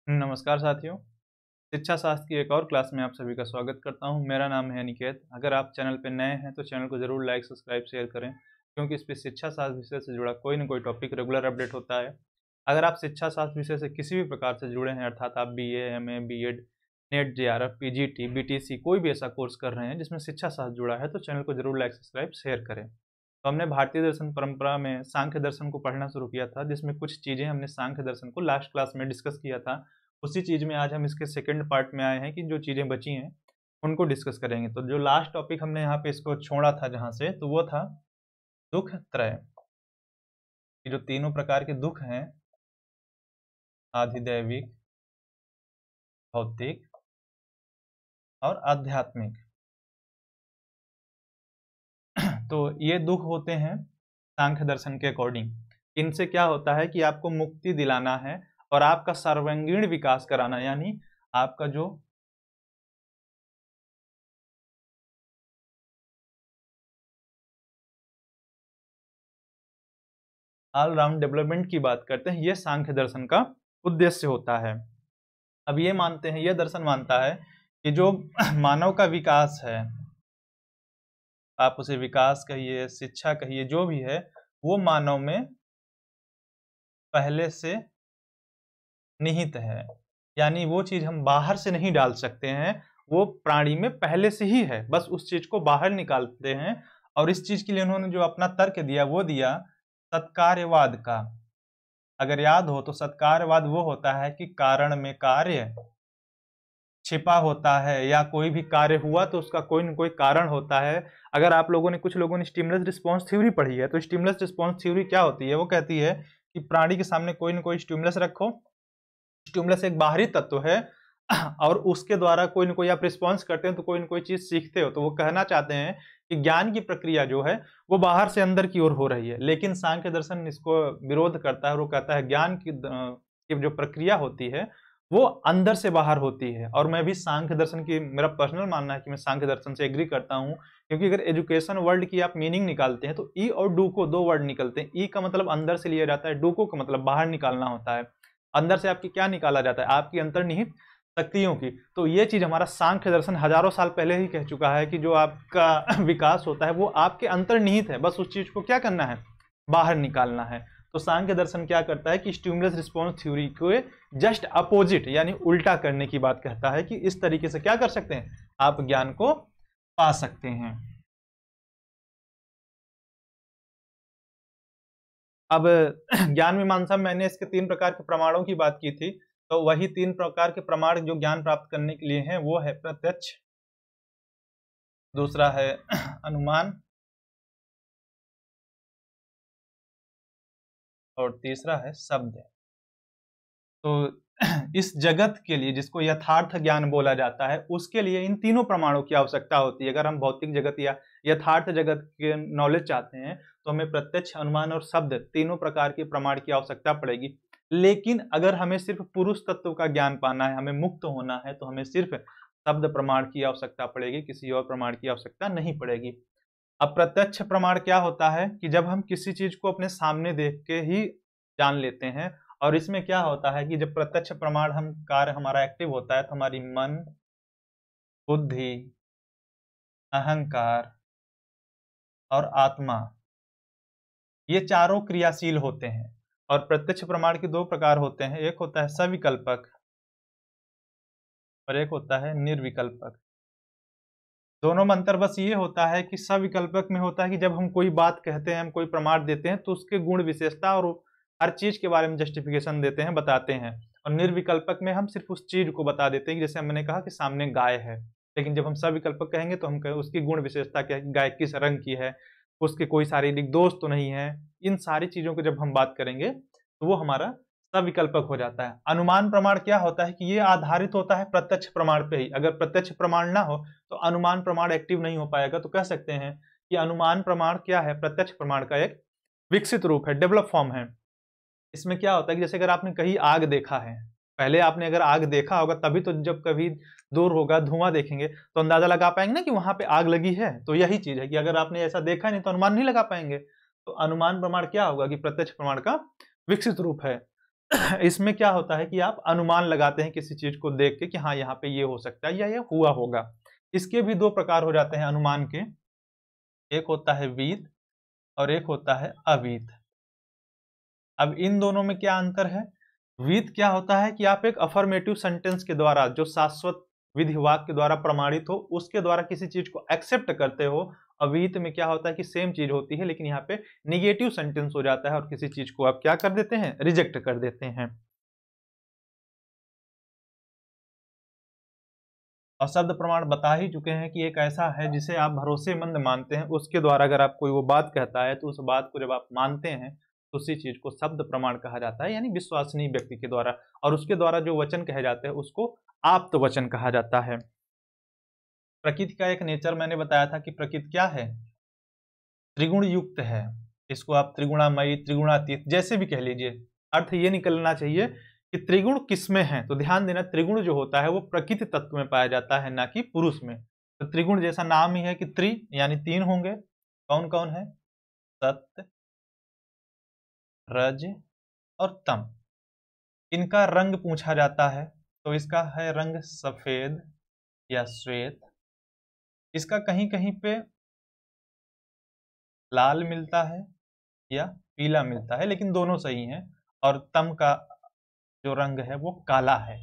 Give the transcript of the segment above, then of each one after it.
नमस्कार साथियों, शिक्षा शास्त्र की एक और क्लास में आप सभी का स्वागत करता हूं। मेरा नाम है अनिकेत। अगर आप चैनल पर नए हैं तो चैनल को ज़रूर लाइक, सब्सक्राइब, शेयर करें क्योंकि इस पे शिक्षा शास्त्र विषय से जुड़ा कोई न कोई टॉपिक रेगुलर अपडेट होता है। अगर आप शिक्षा शास्त्र विषय से किसी भी प्रकार से जुड़े हैं अर्थात आप BA, MA, BEd, NET, JRF, PGT, BTC कोई भी ऐसा कोर्स कर रहे हैं जिसमें शिक्षा शास्त्र जुड़ा है तो चैनल को ज़रूर लाइक, सब्सक्राइब, शेयर करें। तो हमने भारतीय दर्शन परंपरा में सांख्य दर्शन को पढ़ना शुरू किया था, जिसमें कुछ चीज़ें हमने सांख्य दर्शन को लास्ट क्लास में डिस्कस किया था। उसी चीज़ में आज हम इसके सेकंड पार्ट में आए हैं कि जो चीज़ें बची हैं, उनको डिस्कस करेंगे। तो जो लास्ट टॉपिक हमने यहाँ पे इसको छोड़ा था जहाँ से, तो वो था दुःख त्रय। कि जो तीनों प्रकार के दुःख हैं, आधिदैविक, भौतिक और आध्यात्मिक। तो ये दुःख होते हैं सांख्य दर्शन के अकॉर्डिंग। इनसे क्या होता है कि आपको मुक्ति दिलाना है और आपका सर्वांगीण विकास कराना, यानी आपका जो ऑल राउंड डेवलपमेंट की बात करते हैं, ये सांख्य दर्शन का उद्देश्य होता है। अब ये मानते हैं, ये दर्शन मानता है कि जो मानव का विकास है, आप उसे विकास कहिए, शिक्षा कहिए, जो भी है, वो मानव में पहले से निहित है। यानी वो चीज हम बाहर से नहीं डाल सकते हैं, वो प्राणी में पहले से ही है, बस उस चीज को बाहर निकालते हैं। और इस चीज के लिए उन्होंने जो अपना तर्क दिया वो दिया सत्कार्यवाद का। अगर याद हो तो सत्कार्यवाद वो होता है कि कारण में कार्य छिपा होता है, या कोई भी कार्य हुआ तो उसका कोई न कोई कारण होता है। अगर आप लोगों ने, कुछ लोगों ने स्टिमुलस रिस्पॉन्स थ्योरी पढ़ी है, तो स्टिमुलस रिस्पॉन्स थ्योरी क्या होती है? वो कहती है कि प्राणी के सामने कोई न कोई स्टिमुलस रखो। स्टिमुलस एक बाहरी तत्व है और उसके द्वारा कोई न कोई आप रिस्पॉन्स करते हैं तो कोई न कोई चीज सीखते हो। तो वो कहना चाहते हैं कि ज्ञान की प्रक्रिया जो है वो बाहर से अंदर की ओर हो रही है। लेकिन सांख्य दर्शन इसको विरोध करता है और वो कहता है ज्ञान की जो प्रक्रिया होती है वो अंदर से बाहर होती है। और मैं भी सांख्य दर्शन की, मेरा पर्सनल मानना है कि मैं सांख्य दर्शन से एग्री करता हूँ, क्योंकि अगर एजुकेशन वर्ल्ड की आप मीनिंग निकालते हैं तो ई और डू को दो वर्ड निकलते हैं। ई का मतलब अंदर से लिया जाता है, डू को मतलब बाहर निकालना होता है। अंदर से आपकी क्या निकाला जाता है? आपकी अंतर्निहित शक्तियों की। तो ये चीज हमारा सांख्य दर्शन हजारों साल पहले ही कह चुका है कि जो आपका विकास होता है वो आपके अंतर्निहित है, बस उस चीज को क्या करना है? बाहर निकालना है। तो सांख्य दर्शन क्या करता है कि स्टिमुलस रिस्पॉन्स थ्योरी को जस्ट अपोजिट यानी उल्टा करने की बात कहता है कि इस तरीके से क्या कर सकते हैं, आप ज्ञान को पा सकते हैं। अब ज्ञान मीमांसा में मैंने इसके 3 प्रकार के प्रमाणों की बात की थी, तो वही 3 प्रकार के प्रमाण जो ज्ञान प्राप्त करने के लिए हैं वो है प्रत्यक्ष, दूसरा है अनुमान और तीसरा है शब्द। तो इस जगत के लिए, जिसको यथार्थ ज्ञान बोला जाता है, उसके लिए इन तीनों प्रमाणों की आवश्यकता होती है। अगर हम भौतिक जगत या यथार्थ जगत के नॉलेज चाहते हैं तो हमें प्रत्यक्ष, अनुमान और शब्द तीनों प्रकार के प्रमाण की आवश्यकता पड़ेगी। लेकिन अगर हमें सिर्फ पुरुष तत्व का ज्ञान पाना है, हमें मुक्त होना है, तो हमें सिर्फ शब्द प्रमाण की आवश्यकता पड़ेगी, किसी और प्रमाण की आवश्यकता नहीं पड़ेगी। अब प्रत्यक्ष प्रमाण क्या होता है कि जब हम किसी चीज को अपने सामने देख के ही जान लेते हैं। और इसमें क्या होता है कि जब प्रत्यक्ष प्रमाण हम कार्य हमारा एक्टिव होता है तो हमारी मन, बुद्धि, अहंकार और आत्मा, ये चारों क्रियाशील होते हैं। और प्रत्यक्ष प्रमाण के 2 प्रकार होते हैं, एक होता है सविकल्पक और एक होता है निर्विकल्पक। दोनों में अंतर बस ये होता है कि सविकल्पक में होता है कि जब हम कोई बात कहते हैं, हम कोई प्रमाण देते हैं तो उसके गुण विशेषता और हर चीज के बारे में जस्टिफिकेशन देते हैं, बताते हैं। और निर्विकल्पक में हम सिर्फ उस चीज को बता देते हैं, जैसे मैंने कहा कि सामने गाय है। लेकिन जब हम सविकल्पक कहेंगे तो हम उसकी गुण विशेषता क्या है, गाय किस रंग की है, उसके कोई शारीरिक दोष तो नहीं है, इन सारी चीजों की जब हम बात करेंगे तो वो हमारा सविकल्पक हो जाता है। अनुमान प्रमाण क्या होता है कि ये आधारित होता है प्रत्यक्ष प्रमाण पे ही। अगर प्रत्यक्ष प्रमाण ना हो तो अनुमान प्रमाण एक्टिव नहीं हो पाएगा। तो कह सकते हैं कि अनुमान प्रमाण क्या है, प्रत्यक्ष प्रमाण का एक विकसित रूप है, डेवलप फॉर्म है। इसमें क्या होता है कि जैसे अगर आपने कहीं आग देखा है, पहले आपने अगर आग देखा होगा तभी तो जब कभी दूर होगा धुआं देखेंगे तो अंदाजा लगा पाएंगे ना कि वहां पे आग लगी है। तो यही चीज है कि अगर आपने ऐसा देखा नहीं तो अनुमान नहीं लगा पाएंगे। तो अनुमान प्रमाण क्या होगा कि प्रत्यक्ष प्रमाण का विकसित रूप है। इसमें क्या होता है कि आप अनुमान लगाते हैं किसी चीज को देख के कि हाँ यहाँ पे ये हो सकता है या ये हुआ होगा। इसके भी दो प्रकार हो जाते हैं अनुमान के, एक होता है विहित और एक होता है अविहित। अब इन दोनों में क्या अंतर है? विहित क्या होता है कि आप एक अफर्मेटिव सेंटेंस के द्वारा, जो शाश्वत विधि वाक्य के द्वारा प्रमाणित हो, उसके द्वारा किसी चीज को एक्सेप्ट करते हो। अविहित में क्या होता है कि सेम चीज होती है लेकिन यहाँ पे निगेटिव सेंटेंस हो जाता है और किसी चीज को आप क्या कर देते हैं, रिजेक्ट कर देते हैं। और शब्द प्रमाण बता ही चुके हैं कि एक ऐसा है जिसे आप भरोसेमंद मानते हैं, उसके द्वारा अगर आप कोई वो बात कहता है तो उस बात को जब आप मानते हैं तो उसी चीज को शब्द प्रमाण कहा जाता है, यानी विश्वसनीय व्यक्ति के द्वारा, और उसके द्वारा जो वचन कहे जाते हैं उसको आप्त वचन कहा जाता है। प्रकृति का एक नेचर मैंने बताया था कि प्रकृति क्या है, त्रिगुण युक्त है। इसको आप त्रिगुणामयी, त्रिगुणातीत जैसे भी कह लीजिए, अर्थ ये निकलना चाहिए कि त्रिगुण किसमें है। तो ध्यान देना, त्रिगुण जो होता है वो प्रकृति तत्व में पाया जाता है, ना कि पुरुष में। तो त्रिगुण जैसा नाम ही है कि त्रि यानी तीन होंगे। कौन कौन है? सत्य, रज और तम। इनका रंग पूछा जाता है तो इसका है रंग सफेद या श्वेत। इसका कहीं कहीं पे लाल मिलता है या पीला मिलता है, लेकिन दोनों सही हैं। और तम का जो रंग है वो काला है।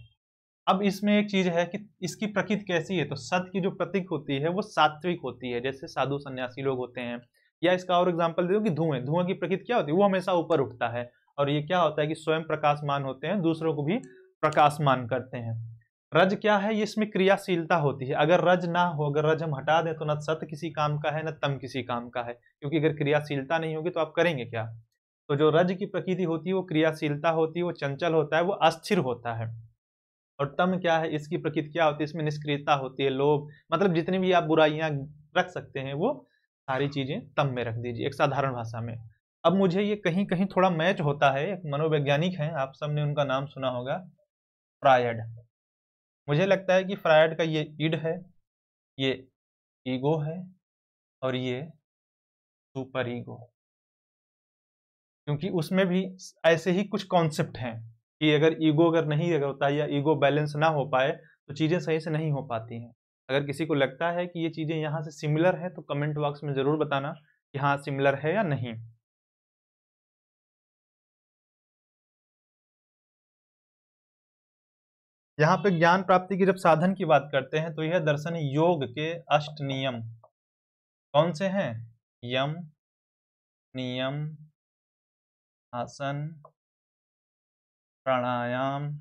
अब इसमें एक चीज है कि इसकी प्रकृति कैसी है, तो सत्य की जो प्रतीक होती है वो सात्विक होती है, जैसे साधु सन्यासी लोग होते हैं। या इसका और एग्जांपल दे दो कि धुएं, धुआं की प्रकृति क्या होती है, वो हमेशा ऊपर उठता है। और ये क्या होता है कि स्वयं प्रकाशमान होते हैं, दूसरों को भी प्रकाशमान करते हैं। रज क्या है, ये इसमें क्रियाशीलता होती है। अगर रज ना हो, अगर रज हम हटा दें तो न सत्य किसी काम का है न तम किसी काम का है, क्योंकि अगर क्रियाशीलता नहीं होगी तो आप करेंगे क्या। तो जो रज की प्रकृति होती है वो क्रियाशीलता होती है, वो चंचल होता है, वो अस्थिर होता है। और तम क्या है, इसकी प्रकृति क्या होती है, इसमें निष्क्रियता होती है, लोभ, मतलब जितनी भी आप बुराइयां रख सकते हैं वो सारी चीजें तम में रख दीजिए एक साधारण भाषा में। अब मुझे ये कहीं कहीं थोड़ा मैच होता है, एक मनोवैज्ञानिक हैं, आप सबने उनका नाम सुना होगा, फ्रायड। मुझे लगता है कि फ्रायड का ये ईड है, ये ईगो है, और ये सुपर ईगो। क्योंकि उसमें भी ऐसे ही कुछ कॉन्सेप्ट हैं कि अगर ईगो अगर नहीं अगर होता है या ईगो बैलेंस ना हो पाए तो चीज़ें सही से नहीं हो पाती हैं। अगर किसी को लगता है कि ये चीज़ें यहाँ से सिमिलर है तो कमेंट बॉक्स में ज़रूर बताना कि हाँ सिमिलर है या नहीं। यहाँ पे ज्ञान प्राप्ति की जब साधन की बात करते हैं तो यह दर्शन योग के अष्ट नियम कौन से हैं? यम, नियम, आसन, प्राणायाम,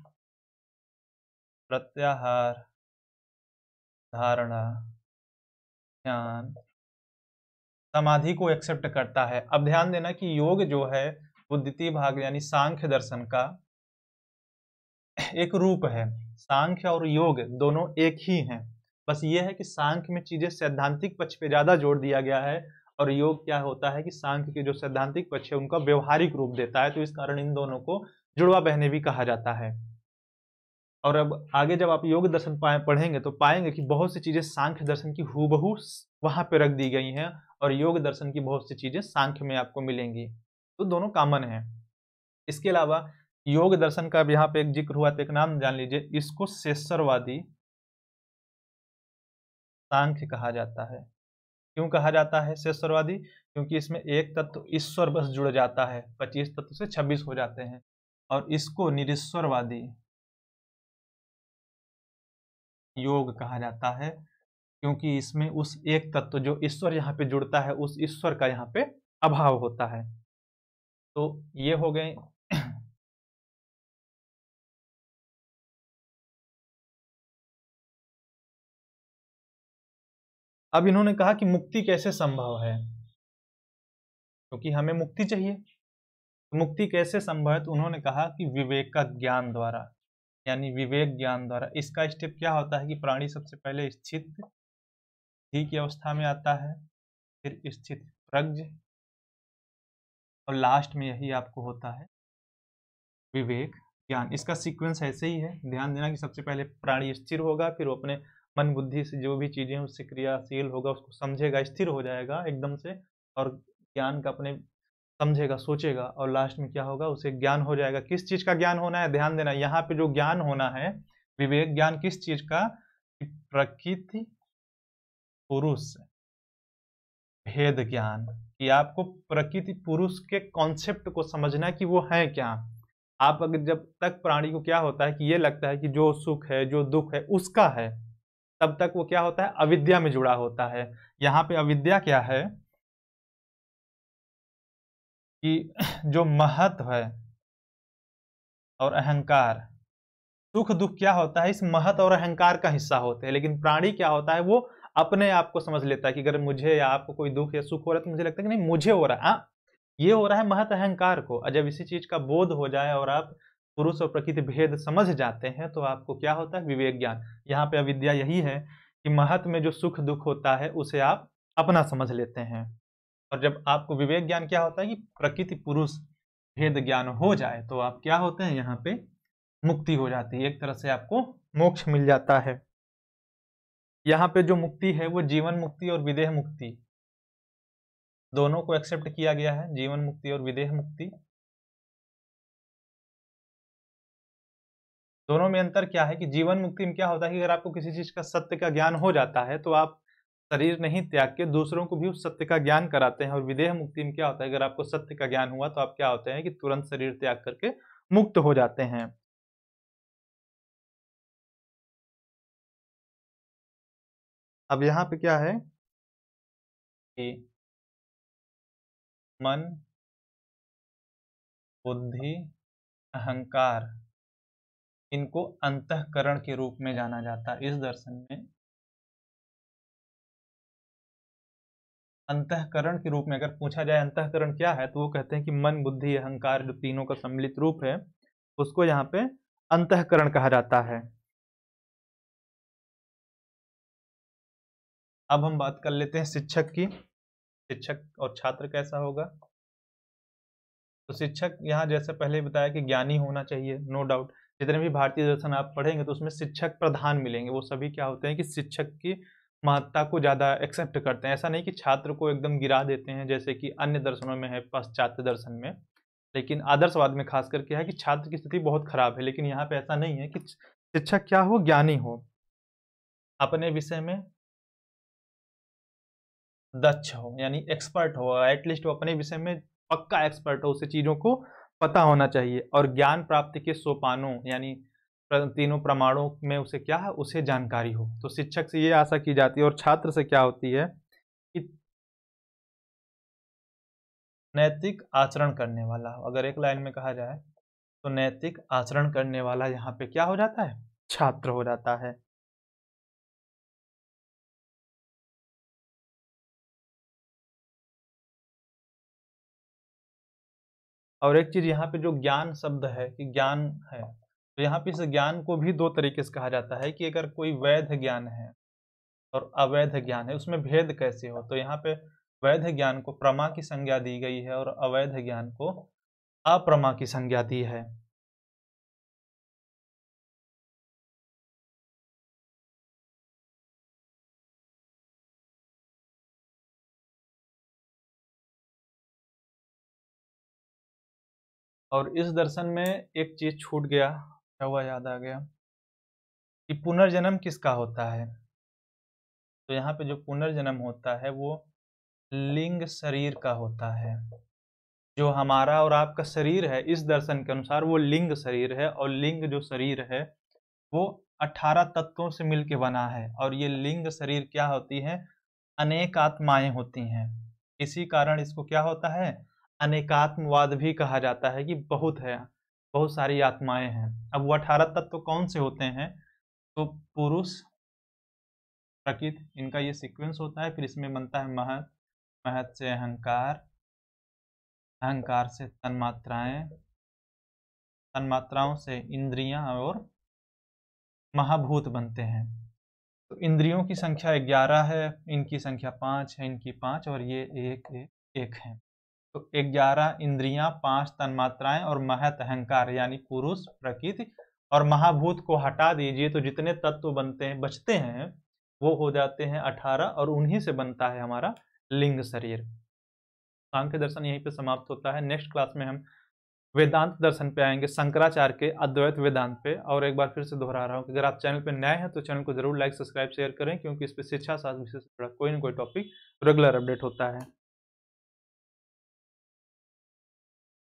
प्रत्याहार, धारणा, ध्यान, समाधि को एक्सेप्ट करता है। अब ध्यान देना कि योग जो है वो द्वितीय भाग यानी सांख्य दर्शन का एक रूप है। सांख्य और योग दोनों एक ही हैं, बस ये है कि सांख्य में चीजें सैद्धांतिक पक्ष पे ज्यादा जोर दिया गया है, और योग क्या होता है कि सांख्य के जो सैद्धांतिक पक्ष है उनका व्यवहारिक रूप देता है। तो इस कारण इन दोनों को जुड़वा बहने भी कहा जाता है। और अब आगे जब आप योग दर्शन पढ़ेंगे तो पाएंगे कि बहुत सी चीजें सांख्य दर्शन की हूबहू वहां पे रख दी गई हैं, और योग दर्शन की बहुत सी चीजें सांख्य में आपको मिलेंगी। तो दोनों कॉमन है। इसके अलावा योग दर्शन का अब यहाँ पे एक जिक्र हुआ तो एक नाम जान लीजिए, इसको शेषरवादी सांख्य कहा जाता है। क्यों कहा जाता है शेषरवादी? क्योंकि इसमें एक तत्व ईश्वर बस जुड़ जाता है, 25 तत्व से 26 हो जाते हैं। और इसको निरीश्वरवादी योग कहा जाता है, क्योंकि इसमें उस एक तत्व जो ईश्वर यहाँ पे जुड़ता है उस ईश्वर का यहाँ पे अभाव होता है। तो ये हो गए। अब इन्होंने कहा कि मुक्ति कैसे संभव है, क्योंकि हमें मुक्ति चाहिए। तो मुक्ति कैसे संभव है, तो उन्होंने कहा कि विवेक का ज्ञान द्वारा, यानी विवेक ज्ञान द्वारा। इसका स्टेप क्या होता है कि प्राणी सबसे पहले स्थित ही की अवस्था में आता है, फिर स्थित प्रज्ञ, और लास्ट में यही आपको होता है विवेक ज्ञान। इसका सीक्वेंस ऐसे ही है, ध्यान देना कि सबसे पहले प्राणी स्थिर होगा, फिर वो अपने मन बुद्धि से जो भी चीजें उससे क्रियाशील होगा उसको समझेगा, स्थिर हो जाएगा एकदम से, और ज्ञान का अपने समझेगा, सोचेगा और लास्ट में क्या होगा, उसे ज्ञान हो जाएगा। किस चीज का ज्ञान होना है, ध्यान देना, यहाँ पे जो ज्ञान होना है, विवेक ज्ञान किस चीज का, प्रकृति पुरुष भेद ज्ञान, कि आपको प्रकृति पुरुष के कॉन्सेप्ट को समझना कि वो है क्या। आप अगर जब तक प्राणी को क्या होता है कि ये लगता है कि जो सुख है जो दुख है उसका है, तब तक वो क्या होता है, अविद्या में जुड़ा होता है। यहाँ पे अविद्या क्या है कि जो महत्व है और अहंकार, सुख दुख क्या होता है, इस महत्व और अहंकार का हिस्सा होते हैं। लेकिन प्राणी क्या होता है, वो अपने आप को समझ लेता है कि अगर मुझे या आपको कोई दुख या सुख हो रहा है तो मुझे लगता है कि नहीं मुझे हो रहा है, हाँ ये हो रहा है महत अहंकार को। और जब इसी चीज का बोध हो जाए और आप पुरुष और प्रकृति भेद समझ जाते हैं तो आपको क्या होता है, विवेक ज्ञान। यहाँ पे अविद्या यही है कि महत में जो सुख दुख होता है उसे आप अपना समझ लेते हैं। और जब आपको विवेक ज्ञान क्या होता है कि प्रकृति पुरुष भेद ज्ञान हो जाए तो आप क्या होते हैं, यहाँ पे मुक्ति हो जाती है, एक तरह से आपको मोक्ष मिल जाता है। यहाँ पे जो मुक्ति है वो जीवन मुक्ति और विदेह मुक्ति दोनों को एक्सेप्ट किया गया है, जीवन मुक्ति और विदेह मुक्ति। दोनों में अंतर क्या है कि जीवन मुक्ति में क्या होता है कि अगर आपको किसी चीज का सत्य का ज्ञान हो जाता है तो आप शरीर नहीं त्याग के दूसरों को भी उस सत्य का ज्ञान कराते हैं। और विदेह मुक्ति में क्या होता है, अगर आपको सत्य का ज्ञान हुआ तो आप क्या होते हैं कि तुरंत शरीर त्याग करके मुक्त हो जाते हैं। अब यहाँ पे क्या है कि मन बुद्धि अहंकार इनको अंतःकरण के रूप में जाना जाता है। इस दर्शन में अंतःकरण के रूप में अगर पूछा जाए अंतःकरण क्या है, तो वो कहते हैं कि मन बुद्धि अहंकार जो तीनों का सम्मिलित रूप है उसको यहाँ पे अंतःकरण कहा जाता है। अब हम बात कर लेते हैं शिक्षक की। शिक्षक और छात्र कैसा होगा, तो शिक्षक यहाँ जैसे पहले बताया कि ज्ञानी होना चाहिए, नो डाउट। जितने भी भारतीय दर्शन आप पढ़ेंगे तो उसमें शिक्षक प्रधान मिलेंगे, वो सभी क्या होते हैं कि शिक्षक की महत्ता को ज्यादा एक्सेप्ट करते हैं। ऐसा नहीं कि छात्र को एकदम गिरा देते हैं जैसे कि अन्य दर्शनों में है, पाश्चात्य दर्शन में। लेकिन आदर्शवाद में खास करके है कि छात्र की स्थिति बहुत खराब है। लेकिन यहाँ पे ऐसा नहीं है कि शिक्षक क्या हो, ज्ञानी हो, अपने विषय में दक्ष हो, यानी एक्सपर्ट हो, एटलीस्ट वो अपने विषय में पक्का एक्सपर्ट हो, उसे चीजों को पता होना चाहिए। और ज्ञान प्राप्ति के सोपानों यानी तीनों प्रमाणों में उसे क्या है, उसे जानकारी हो। तो शिक्षक से ये आशा की जाती है। और छात्र से क्या होती है कि नैतिक आचरण करने वाला। अगर एक लाइन में कहा जाए तो नैतिक आचरण करने वाला यहाँ पे क्या हो जाता है, छात्र हो जाता है। और एक चीज यहाँ पे जो ज्ञान शब्द है कि ज्ञान है, तो यहाँ पे इस ज्ञान को भी दो तरीके से कहा जाता है कि अगर कोई वैध ज्ञान है और अवैध ज्ञान है, उसमें भेद कैसे हो। तो यहाँ पे वैध ज्ञान को प्रमा की संज्ञा दी गई है और अवैध ज्ञान को अप्रमा की संज्ञा दी है। और इस दर्शन में एक चीज छूट गया, क्या हुआ याद आ गया कि पुनर्जन्म किसका होता है। तो यहाँ पे जो पुनर्जन्म होता है वो लिंग शरीर का होता है। जो हमारा और आपका शरीर है इस दर्शन के अनुसार वो लिंग शरीर है। और लिंग जो शरीर है वो 18 तत्वों से मिलके बना है। और ये लिंग शरीर क्या होती है, अनेक आत्माएं होती हैं। इसी कारण इसको क्या होता है, अनेकात्मवाद भी कहा जाता है कि बहुत है, बहुत सारी आत्माएं हैं। अब वो 18 तत्व कौन से होते हैं, तो पुरुष प्रकृति इनका ये सीक्वेंस होता है। फिर इसमें बनता है महत, महत से अहंकार, अहंकार से तन्मात्राएं, तन्मात्राओं से इंद्रियां और महाभूत बनते हैं। तो इंद्रियों की संख्या 11 है, इनकी संख्या 5 है, इनकी 5 और ये एक है। तो 11 इंद्रियां, 5 तन्मात्राएं और महत अहंकार यानी पुरुष प्रकृति और महाभूत को हटा दीजिए तो जितने तत्व बनते हैं बचते हैं वो हो जाते हैं 18 और उन्हीं से बनता है हमारा लिंग शरीर। सांख्य दर्शन यहीं पे समाप्त होता है। नेक्स्ट क्लास में हम वेदांत दर्शन पे आएंगे, शंकराचार्य के अद्वैत वेदांत पे। और एक बार फिर से दोहरा रहा हूँ कि अगर आप चैनल पे नए हैं तो चैनल को जरूर लाइक, सब्सक्राइब, शेयर करें, क्योंकि इस पे शिक्षा शास्त्र विषय से जुड़ा कोई ना कोई टॉपिक रेगुलर अपडेट होता है।